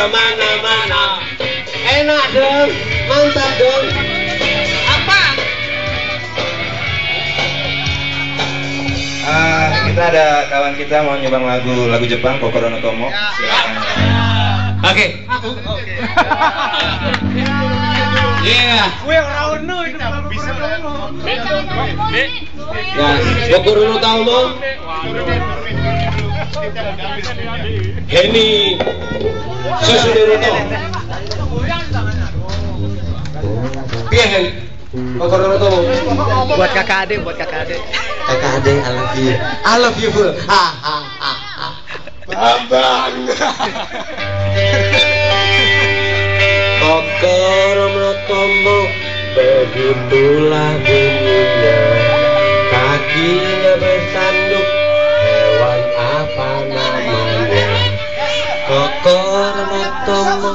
kemana-mana. Enak dong, mantap dong. Apa? Kita ada kawan kita mau nyumbang lagu Jepang, Kokoro no Tomo. Silakan. Oke. Iya. Ya, Kokoro no Tomo. Heni Susuderono. Piye, Hen? Kokoro no Tomo. Buat kakak adik, buat kakak adik. Kakak adik, I love you. I love you full. Ha ha ha ha. Abang. Kokoro no Tomo, begitulah bunyinya. Kakinya bersanduk, hewan apa namanya? Kokoro no Tomo.